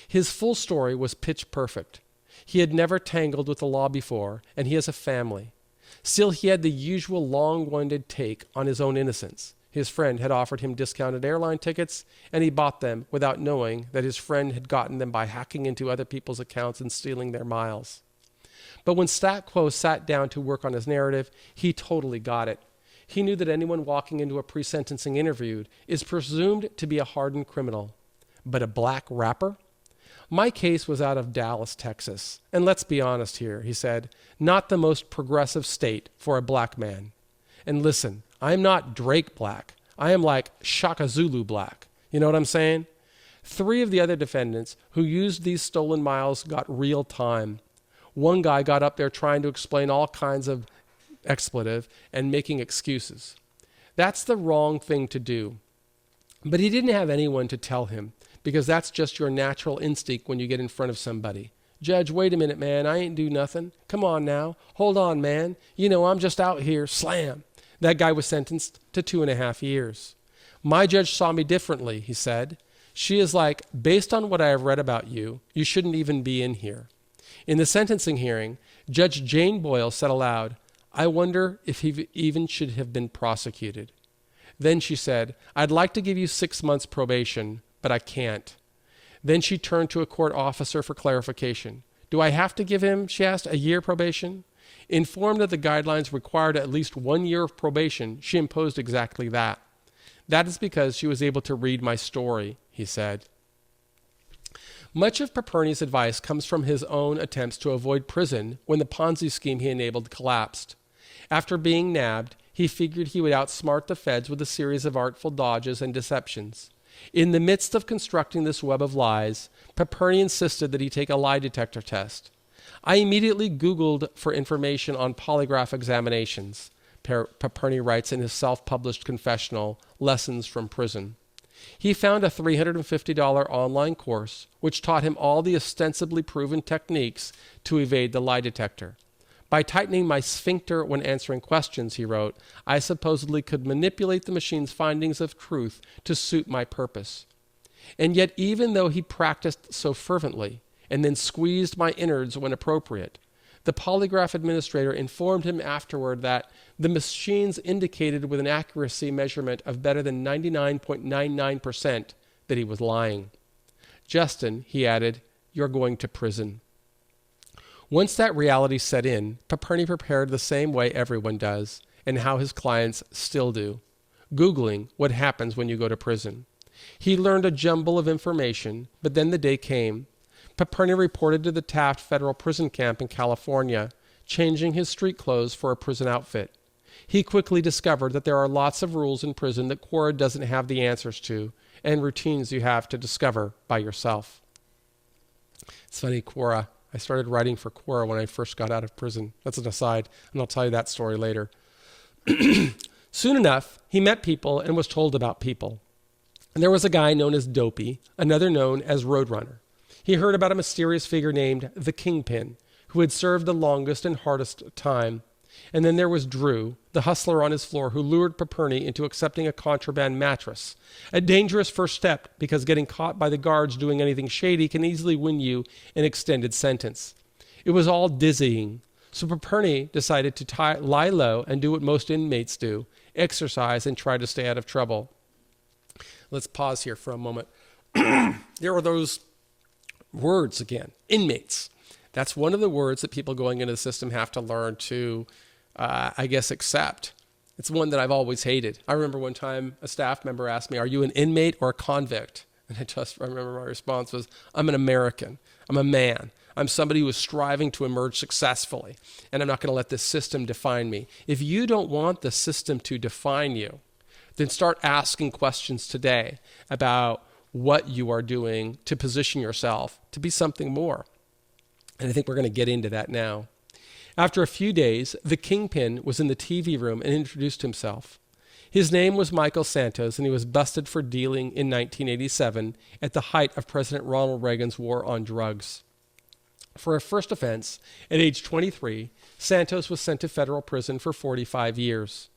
His full story was pitch perfect. He had never tangled with the law before, and he has a family. Still, he had the usual long-winded take on his own innocence. His friend had offered him discounted airline tickets, and he bought them without knowing that his friend had gotten them by hacking into other people's accounts and stealing their miles. But when Statquo sat down to work on his narrative, he totally got it. He knew that anyone walking into a pre-sentencing interview is presumed to be a hardened criminal. But a black rapper? My case was out of Dallas, Texas. And let's be honest here, he said, not the most progressive state for a black man. And listen, I'm not Drake black. I am like Shaka Zulu black. You know what I'm saying? 3 of the other defendants who used these stolen miles got real time. One guy got up there trying to explain all kinds of expletive and making excuses. That's the wrong thing to do. But he didn't have anyone to tell him, because that's just your natural instinct when you get in front of somebody. Judge, wait a minute, man. I ain't do nothing. Come on now. Hold on, man. You know, I'm just out here. Slam. That guy was sentenced to 2.5 years. My judge saw me differently, he said. She is like, based on what I have read about you, you shouldn't even be in here. In the sentencing hearing, Judge Jane Boyle said aloud, I wonder if he even should have been prosecuted. Then she said, I'd like to give you 6 months probation, but I can't. Then she turned to a court officer for clarification. Do I have to give him, she asked, a year probation? Informed that the guidelines required at least 1 year of probation, she imposed exactly that. That is because she was able to read my story, he said. Much of Paperny's advice comes from his own attempts to avoid prison when the Ponzi scheme he enabled collapsed. After being nabbed, he figured he would outsmart the feds with a series of artful dodges and deceptions. In the midst of constructing this web of lies, Paperny insisted that he take a lie detector test. I immediately Googled for information on polygraph examinations, Paperny writes in his self-published confessional, Lessons from Prison. He found a $350 online course which taught him all the ostensibly proven techniques to evade the lie detector. By tightening my sphincter when answering questions, he wrote, I supposedly could manipulate the machine's findings of truth to suit my purpose. And yet, even though he practiced so fervently and then squeezed my innards when appropriate, the polygraph administrator informed him afterward that the machines indicated with an accuracy measurement of better than 99.99% that he was lying. Justin, he added, you're going to prison. Once that reality set in, Paperny prepared the same way everyone does, and how his clients still do, Googling what happens when you go to prison. He learned a jumble of information, but then the day came. Paperny reported to the Taft Federal Prison Camp in California, changing his street clothes for a prison outfit. He quickly discovered that there are lots of rules in prison that Quora doesn't have the answers to, and routines you have to discover by yourself. It's funny, Quora. I started writing for Quora when I first got out of prison. That's an aside, and I'll tell you that story later. Soon enough, he met people and was told about people. And there was a guy known as Dopey, another known as Roadrunner. He heard about a mysterious figure named the Kingpin, who had served the longest and hardest time. And then there was Drew, the hustler on his floor, who lured Paperny into accepting a contraband mattress. A dangerous first step, because getting caught by the guards doing anything shady can easily win you an extended sentence. It was all dizzying. So Paperny decided to lie low and do what most inmates do, exercise and try to stay out of trouble. Let's pause here for a moment. There are those words again, inmates. That's one of the words that people going into the system have to learn to, accept. It's one that I've always hated. I remember one time a staff member asked me, are you an inmate or a convict? And I remember my response was, I'm an American. I'm a man. I'm somebody who is striving to emerge successfully, and I'm not going to let this system define me. If you don't want the system to define you, then start asking questions today about what you are doing to position yourself to be something more. And I think we're going to get into that now. After a few days, the Kingpin was in the TV room and introduced himself. His name was Michael Santos, and he was busted for dealing in 1987 at the height of President Ronald Reagan's war on drugs. For a first offense, at age 23, Santos was sent to federal prison for 45 years.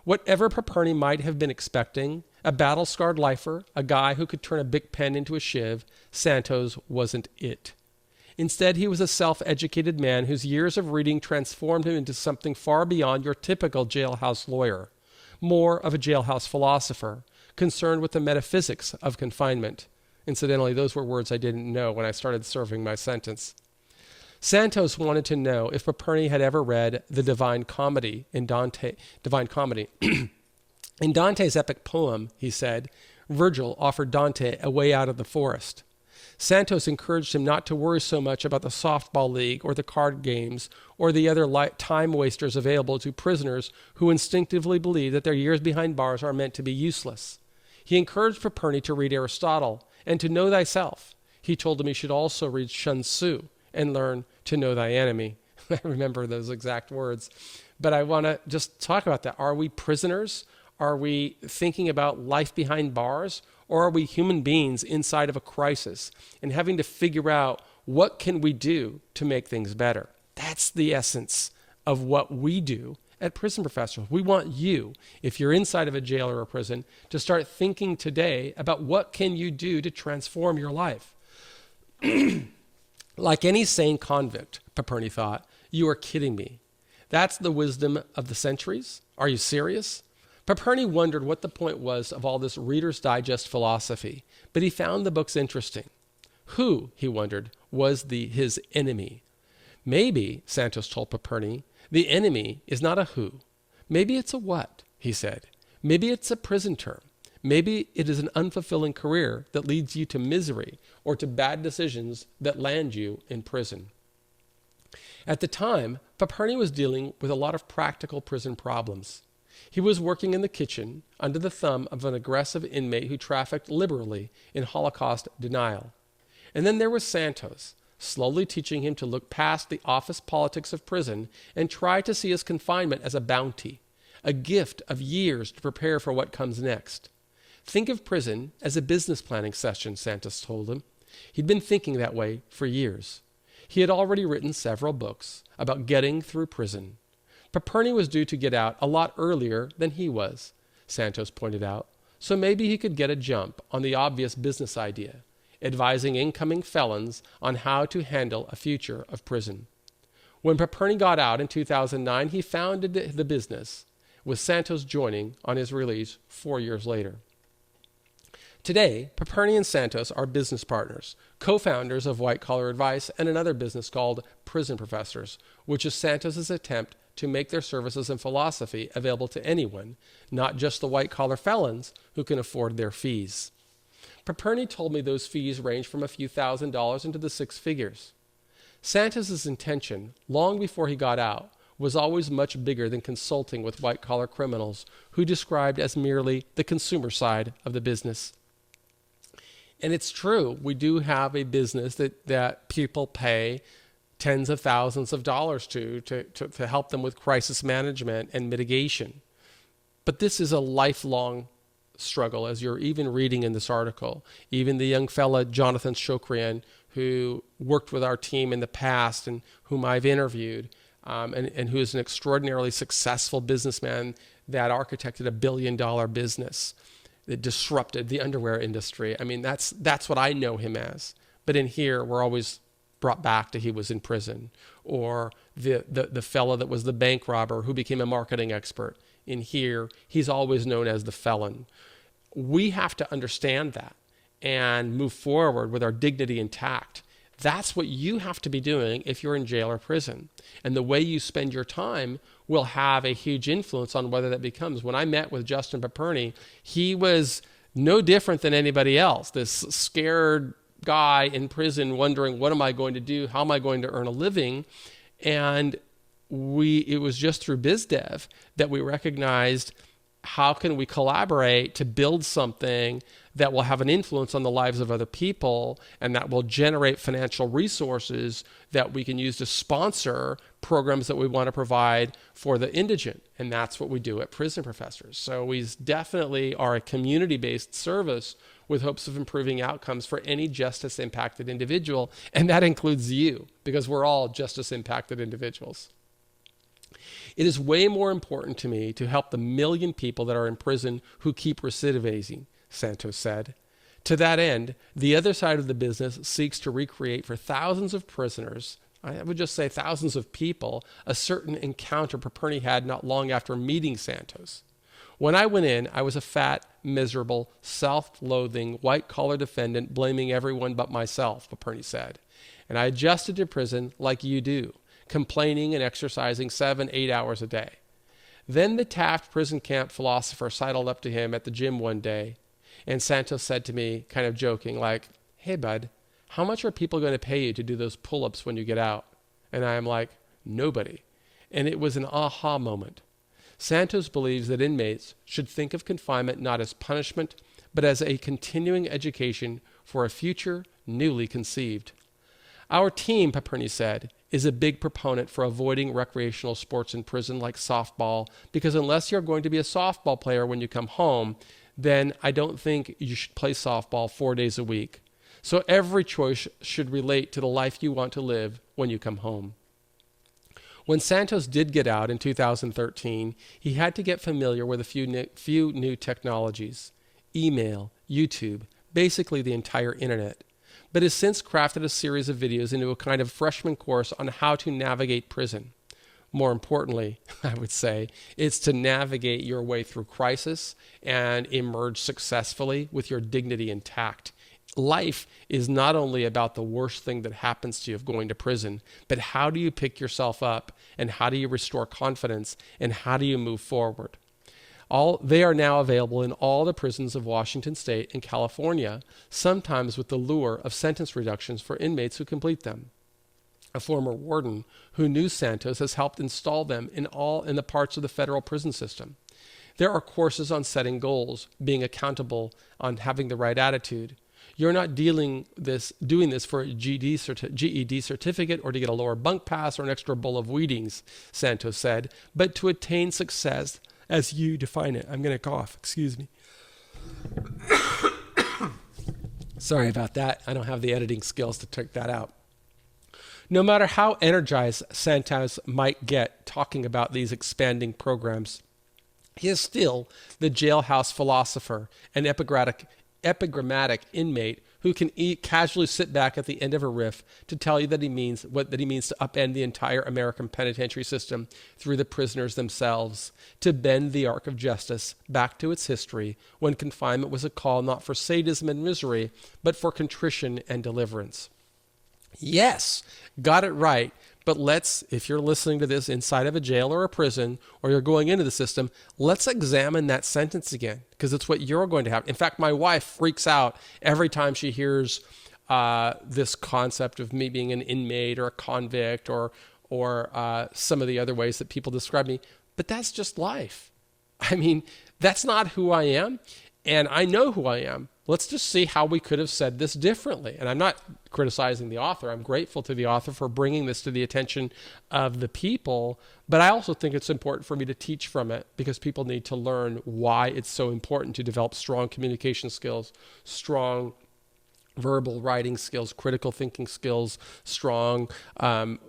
Whatever Paperny might have been expecting, a battle-scarred lifer, a guy who could turn a Bic pen into a shiv, Santos wasn't it. Instead, he was a self-educated man whose years of reading transformed him into something far beyond your typical jailhouse lawyer, more of a jailhouse philosopher, concerned with the metaphysics of confinement. Incidentally, those were words I didn't know when I started serving my sentence. Santos wanted to know if Paperny had ever read the Divine Comedy in Dante. Divine Comedy. In Dante's epic poem, he said, Virgil offered Dante a way out of the forest. Santos encouraged him not to worry so much about the softball league or the card games or the other time wasters available to prisoners who instinctively believe that their years behind bars are meant to be useless. He encouraged Paperny to read Aristotle and to know thyself. He told him he should also read Sun Tzu and learn to know thy enemy. I remember those exact words. But I want to just talk about that. Are we prisoners? Are we thinking about life behind bars? Or are we human beings inside of a crisis and having to figure out what can we do to make things better? That's the essence of what we do at Prison Professionals. We want you, if you're inside of a jail or a prison, to start thinking today about what can you do to transform your life. Like any sane convict, Paperny thought, you are kidding me. That's the wisdom of the centuries? Are you serious? Paperny wondered what the point was of all this Reader's Digest philosophy, but he found the books interesting. Who, he wondered, was his enemy? Maybe, Santos told Paperny, the enemy is not a who. Maybe it's a what, he said. Maybe it's a prison term. Maybe it is an unfulfilling career that leads you to misery or to bad decisions that land you in prison. At the time, Paperny was dealing with a lot of practical prison problems. He was working in the kitchen under the thumb of an aggressive inmate who trafficked liberally in Holocaust denial. And then there was Santos, slowly teaching him to look past the office politics of prison and try to see his confinement as a bounty, a gift of years to prepare for what comes next. Think of prison as a business planning session, Santos told him. He'd been thinking that way for years. He had already written several books about getting through prison. Paperny was due to get out a lot earlier than he was, Santos pointed out, so maybe he could get a jump on the obvious business idea, advising incoming felons on how to handle a future of prison. When Paperny got out in 2009, he founded the business, with Santos joining on his release 4 years later. Today, Paperny and Santos are business partners, co-founders of White Collar Advice and another business called Prison Professors, which is Santos's attempt to make their services and philosophy available to anyone, not just the white-collar felons who can afford their fees. Paperny told me those fees range from a few $1,000s into the six figures. Santos's intention, long before he got out, was always much bigger than consulting with white-collar criminals who described as merely the consumer side of the business. And it's true, we do have a business that people pay tens of thousands of dollars to help them with crisis management and mitigation. But this is a lifelong struggle, as you're even reading in this article. Even the young fella, Jonathan Shokrian, who worked with our team in the past and whom I've interviewed, and who is an extraordinarily successful businessman that architected a $1 billion business that disrupted the underwear industry. I mean, that's what I know him as. But in here, we're always brought back to he was in prison. Or the fellow that was the bank robber who became a marketing expert. In here, he's always known as the felon. We have to understand that and move forward with our dignity intact. That's what you have to be doing if you're in jail or prison. And the way you spend your time will have a huge influence on whether that becomes. When I met with Justin Paperny, he was no different than anybody else. This scared guy in prison wondering, what am I going to do? How am I going to earn a living? And it was just through BizDev that we recognized how can we collaborate to build something that will have an influence on the lives of other people and that will generate financial resources that we can use to sponsor programs that we want to provide for the indigent. And that's what we do at Prison Professors. So we definitely are a community-based service with hopes of improving outcomes for any justice impacted individual. And that includes you, because we're all justice impacted individuals. It is way more important to me to help the 1 million people that are in prison who keep recidivating, Santos said. To that end, the other side of the business seeks to recreate for thousands of prisoners, I would just say thousands of people, a certain encounter Paperny had not long after meeting Santos. When I went in, I was a fat, miserable, self-loathing, white-collar defendant blaming everyone but myself, Paperny said. And I adjusted to prison like you do, complaining and exercising 7-8 hours a day. Then the Taft prison camp philosopher sidled up to him at the gym one day, and Santos said to me, kind of joking, like, "Hey, bud, how much are people going to pay you to do those pull-ups when you get out?" And I'm like, "Nobody." And it was an aha moment. Santos believes that inmates should think of confinement not as punishment, but as a continuing education for a future newly conceived. Our team, Paperny said, is a big proponent for avoiding recreational sports in prison like softball, because unless you're going to be a softball player when you come home, then I don't think you should play softball 4 days a week. So every choice should relate to the life you want to live when you come home. When Santos did get out in 2013, he had to get familiar with a few new technologies: email, YouTube, basically the entire internet. But has since crafted a series of videos into a kind of freshman course on how to navigate prison. More importantly, I would say, it's to navigate your way through crisis and emerge successfully with your dignity intact. Life is not only about the worst thing that happens to you of going to prison, but how do you pick yourself up, and how do you restore confidence, and how do you move forward? They are now available in all the prisons of Washington State and California, sometimes with the lure of sentence reductions for inmates who complete them. A former warden who knew Santos has helped install them in the parts of the federal prison system. There are courses on setting goals, being accountable, on having the right attitude. You're not doing this for a GED certificate or to get a lower bunk pass or an extra bowl of Wheatings, Santos said, but to attain success as you define it. I'm going to cough, excuse me. Sorry about that. I don't have the editing skills to take that out. No matter how energized Santos might get talking about these expanding programs, he is still the jailhouse philosopher, an epigrammatic inmate who can casually sit back at the end of a riff to tell you that he means to upend the entire American penitentiary system through the prisoners themselves, to bend the arc of justice back to its history when confinement was a call not for sadism and misery, but for contrition and deliverance. Yes, got it right. But if you're listening to this inside of a jail or a prison, or you're going into the system, let's examine that sentence again, because it's what you're going to have. In fact, my wife freaks out every time she hears this concept of me being an inmate or a convict or some of the other ways that people describe me. But that's just life. I mean, that's not who I am, and I know who I am. Let's just see how we could have said this differently. And I'm not criticizing the author. I'm grateful to the author for bringing this to the attention of the people. But I also think it's important for me to teach from it, because people need to learn why it's so important to develop strong communication skills, strong verbal writing skills, critical thinking skills, strong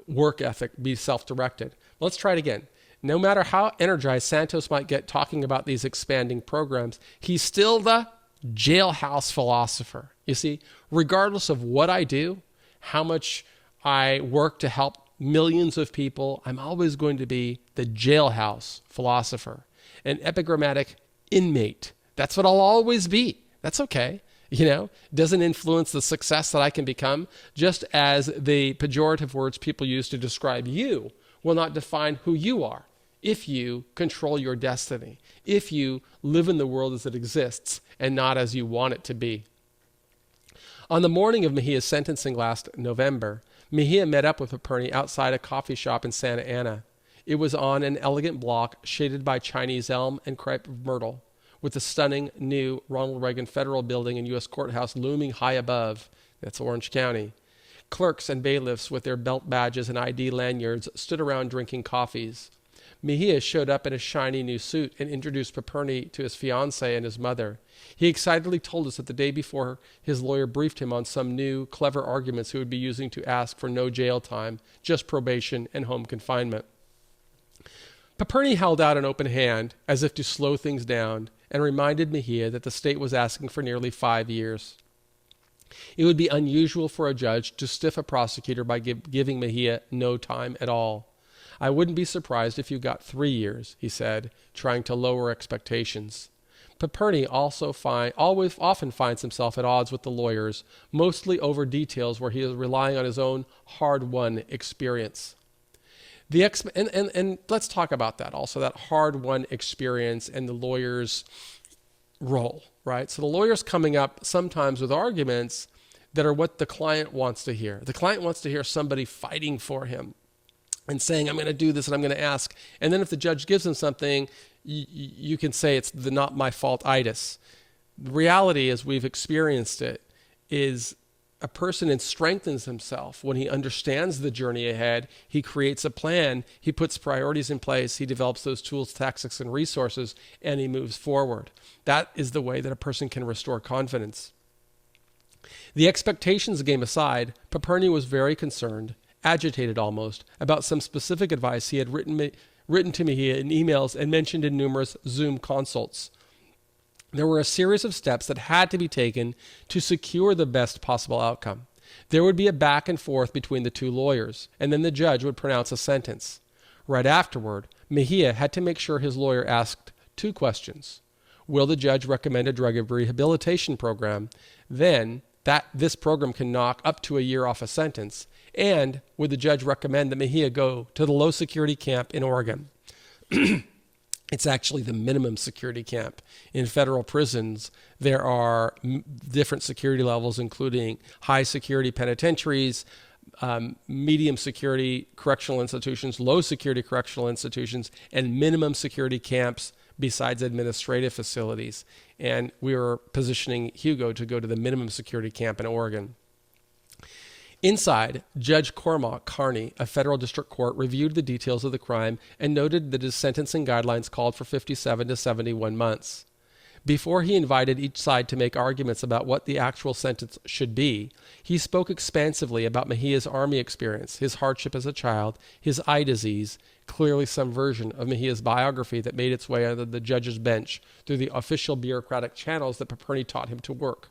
work ethic, be self-directed. Let's try it again. No matter how energized Santos might get talking about these expanding programs, he's still the jailhouse philosopher. You see, regardless of what I do, how much I work to help millions of people, I'm always going to be the jailhouse philosopher, an epigrammatic inmate. That's what I'll always be. That's okay. It doesn't influence the success that I can become, just as the pejorative words people use to describe you will not define who you are. If you control your destiny, if you live in the world as it exists and not as you want it to be. On the morning of Mejia's sentencing last November, Mejia met up with Paperny outside a coffee shop in Santa Ana. It was on an elegant block shaded by Chinese elm and crepe of myrtle, with the stunning new Ronald Reagan Federal Building and U.S. Courthouse looming high above. That's Orange County. Clerks and bailiffs with their belt badges and ID lanyards stood around drinking coffees. Mejia showed up in a shiny new suit and introduced Paperny to his fiancée and his mother. He excitedly told us that the day before his lawyer briefed him on some new, clever arguments he would be using to ask for no jail time, just probation and home confinement. Paperny held out an open hand, as if to slow things down, and reminded Mejia that the state was asking for nearly 5 years. It would be unusual for a judge to stiff a prosecutor by giving Mejia no time at all. I wouldn't be surprised if you got 3 years, he said, trying to lower expectations. Paperny often finds himself at odds with the lawyers, mostly over details where he is relying on his own hard-won experience. And let's talk about that also, that hard-won experience and the lawyer's role, right? So the lawyer's coming up sometimes with arguments that are what the client wants to hear. The client wants to hear somebody fighting for him and saying, I'm going to do this and I'm going to ask. And then if the judge gives him something, you can say it's the not my fault itis. The reality, as we've experienced it, is a person strengthens himself when he understands the journey ahead. He creates a plan. He puts priorities in place. He develops those tools, tactics, and resources, and he moves forward. That is the way that a person can restore confidence. The expectations game aside, Paperny was very concerned, agitated almost, about some specific advice he had written to Mejia in emails and mentioned in numerous Zoom consults. There were a series of steps that had to be taken to secure the best possible outcome. There would be a back and forth between the two lawyers, and then the judge would pronounce a sentence. Right afterward, Mejia had to make sure his lawyer asked 2 questions. Will the judge recommend a drug rehabilitation program? Then, this program can knock up to a year off a sentence. And would the judge recommend that Mejia go to the low security camp in Oregon? It's actually the minimum security camp. In federal prisons, there are different security levels, including high security penitentiaries, medium security correctional institutions, low security correctional institutions, and minimum security camps besides administrative facilities. And we were positioning Hugo to go to the minimum security camp in Oregon. Inside, Judge Cormac Carney, a federal district court, reviewed the details of the crime and noted that his sentencing guidelines called for 57 to 71 months. Before he invited each side to make arguments about what the actual sentence should be, he spoke expansively about Mejia's Army experience, his hardship as a child, his eye disease, clearly some version of Mejia's biography that made its way onto the judge's bench through the official bureaucratic channels that Paperny taught him to work.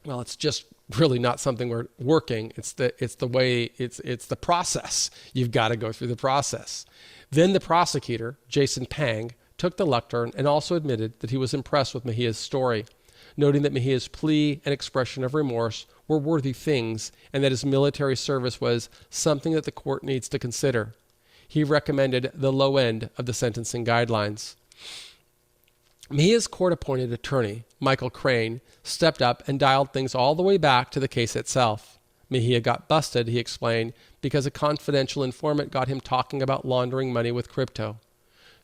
Well, it's just really not something we're working. It's the process. You've got to go through the process. Then the prosecutor, Jason Pang, took the lectern and also admitted that he was impressed with Mejia's story, noting that Mejia's plea and expression of remorse were worthy things and that his military service was something that the court needs to consider. He recommended the low end of the sentencing guidelines. Mejia's court-appointed attorney, Michael Crane, stepped up and dialed things all the way back to the case itself. Mejia got busted, he explained, because a confidential informant got him talking about laundering money with crypto.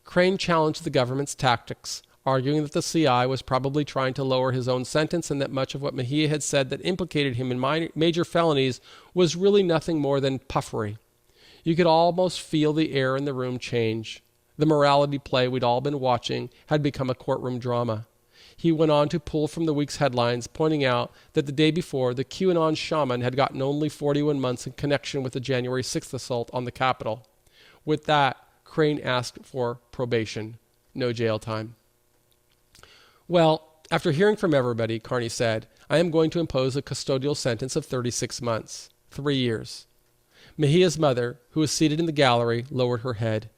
Crane challenged the government's tactics, arguing that the CI was probably trying to lower his own sentence and that much of what Mejia had said that implicated him in major felonies was really nothing more than puffery. You could almost feel the air in the room change. The morality play we'd all been watching had become a courtroom drama. He went on to pull from the week's headlines, pointing out that the day before, the QAnon shaman had gotten only 41 months in connection with the January 6th assault on the Capitol. With that, Crane asked for probation, no jail time. Well, after hearing from everybody, Carney said, I am going to impose a custodial sentence of 36 months, 3 years. Mejia's mother, who was seated in the gallery, lowered her head.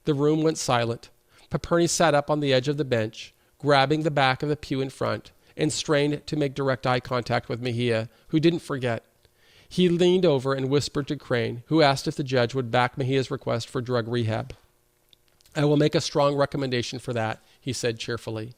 The room went silent. Paperny sat up on the edge of the bench, grabbing the back of the pew in front, and strained to make direct eye contact with Mejia, who didn't forget. He leaned over and whispered to Crane, who asked if the judge would back Mejia's request for drug rehab. I will make a strong recommendation for that, he said cheerfully.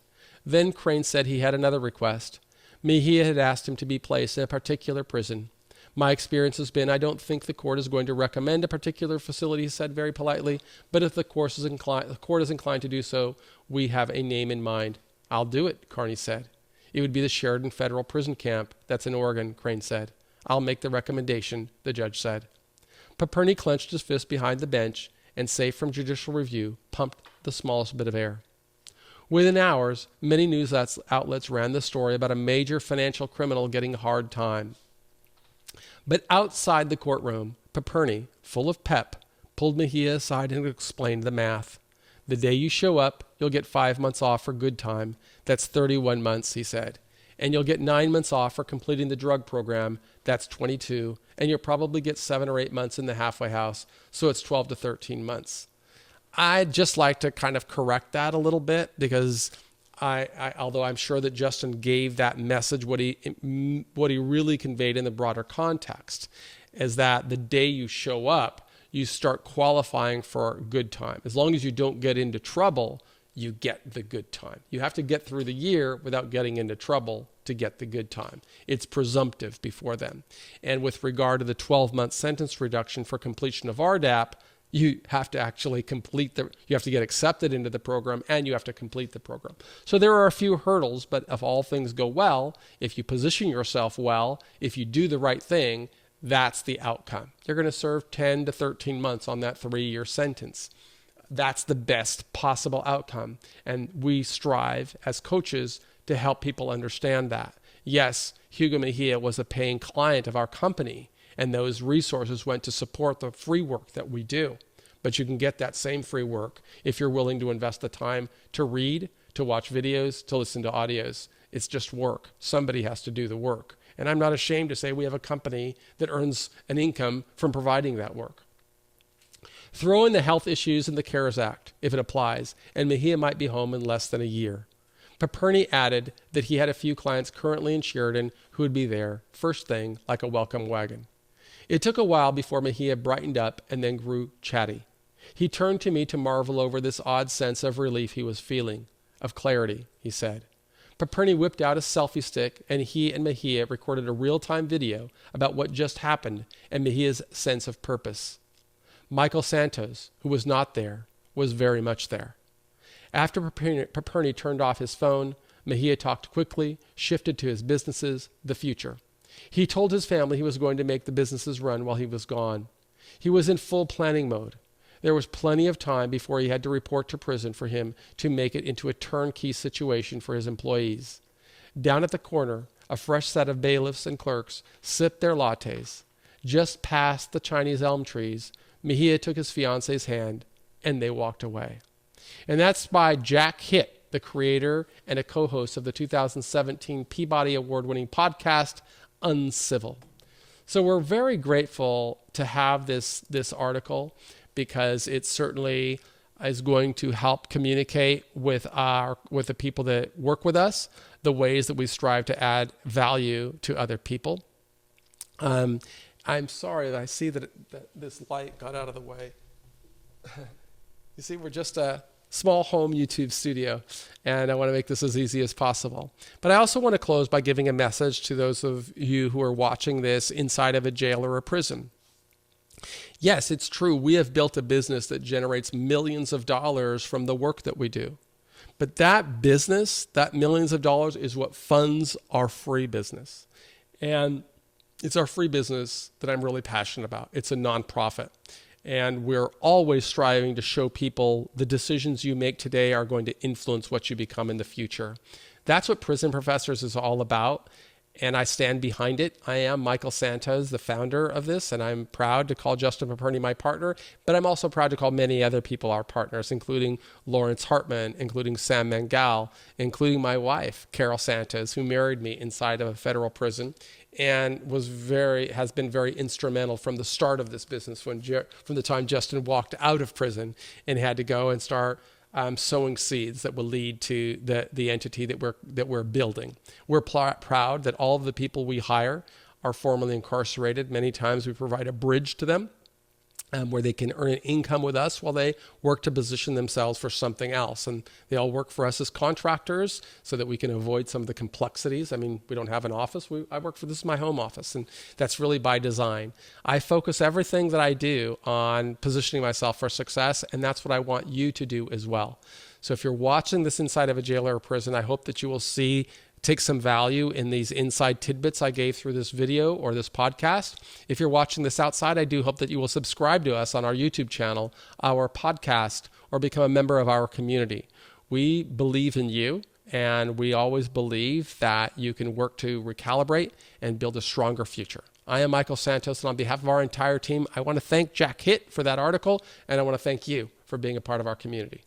Then Crane said he had another request. Mejia had asked him to be placed in a particular prison. My experience has been I don't think the court is going to recommend a particular facility, he said very politely, but if the court is inclined to do so, we have a name in mind. I'll do it, Carney said. It would be the Sheridan Federal Prison Camp. That's in Oregon, Crane said. I'll make the recommendation, the judge said. Paperny clenched his fist behind the bench and, safe from judicial review, pumped the smallest bit of air. Within hours, many news outlets ran the story about a major financial criminal getting a hard time. But outside the courtroom, Paperny, full of pep, pulled Mejia aside and explained the math. The day you show up, you'll get 5 months off for good time. That's 31 months, he said. And you'll get 9 months off for completing the drug program. That's 22. And you'll probably get 7 or 8 months in the halfway house. So it's 12 to 13 months. I'd just like to kind of correct that a little bit because although I'm sure that Justin gave that message, what he really conveyed in the broader context is that the day you show up, you start qualifying for good time. As long as you don't get into trouble, you get the good time. You have to get through the year without getting into trouble to get the good time. It's presumptive before then. And with regard to the 12-month sentence reduction for completion of RDAP, you have to actually you have to get accepted into the program and you have to complete the program. So there are a few hurdles, but if all things go well, if you position yourself well, if you do the right thing, that's the outcome. You're going to serve 10 to 13 months on that 3-year sentence. That's the best possible outcome. And we strive as coaches to help people understand that. Yes, Hugo Mejia was a paying client of our company, and those resources went to support the free work that we do. But you can get that same free work if you're willing to invest the time to read, to watch videos, to listen to audios. It's just work. Somebody has to do the work. And I'm not ashamed to say we have a company that earns an income from providing that work. Throw in the health issues in the CARES Act, if it applies, and Mejia might be home in less than a year. Paperny added that he had a few clients currently in Sheridan who would be there, first thing, like a welcome wagon. It took a while before Mejia brightened up and then grew chatty. He turned to me to marvel over this odd sense of relief he was feeling, of clarity, he said. Paperny whipped out a selfie stick, and he and Mejia recorded a real-time video about what just happened and Mejia's sense of purpose. Michael Santos, who was not there, was very much there. After Paperny turned off his phone, Mejia talked quickly, shifted to his businesses, the future. He told his family he was going to make the businesses run while he was gone. He was in full planning mode. There was plenty of time before he had to report to prison for him to make it into a turnkey situation for his employees. Down at the corner, a fresh set of bailiffs and clerks sipped their lattes. Just past the Chinese elm trees, Mejia took his fiance's hand, and they walked away. And that's by Jack Hitt, the creator and a co-host of the 2017 Peabody Award-winning podcast, Uncivil. So we're very grateful to have this article because it certainly is going to help communicate with the people that work with us, the ways that we strive to add value to other people. I'm sorry that I see that this light got out of the way. You see, we're just a small home YouTube studio, and I want to make this as easy as possible. But I also want to close by giving a message to those of you who are watching this inside of a jail or a prison. Yes, it's true. We have built a business that generates millions of dollars from the work that we do. But that business, that millions of dollars, is what funds our free business. And it's our free business that I'm really passionate about. It's a nonprofit. And we're always striving to show people the decisions you make today are going to influence what you become in the future. That's what Prison Professors is all about. And I stand behind it. I am Michael Santos, the founder of this, and I'm proud to call Justin Paperny my partner, but I'm also proud to call many other people our partners, including Lawrence Hartman, including Sam Mangal, including my wife, Carol Santos, who married me inside of a federal prison and has been very instrumental from the start of this business, from the time Justin walked out of prison and had to go and start sowing seeds that will lead to the entity that we're building. We're proud that all of the people we hire are formerly incarcerated. Many times we provide a bridge to them where they can earn an income with us while they work to position themselves for something else. And they all work for us as contractors so that we can avoid some of the complexities. I mean, we don't have an office. I work for, this is my home office, and that's really by design. I focus everything that I do on positioning myself for success, and that's what I want you to do as well. So if you're watching this inside of a jail or a prison, I hope that you will take some value in these inside tidbits I gave through this video or this podcast. If you're watching this outside, I do hope that you will subscribe to us on our YouTube channel, our podcast, or become a member of our community. We believe in you, and we always believe that you can work to recalibrate and build a stronger future. I am Michael Santos, and on behalf of our entire team, I want to thank Jack Hitt for that article, and I want to thank you for being a part of our community.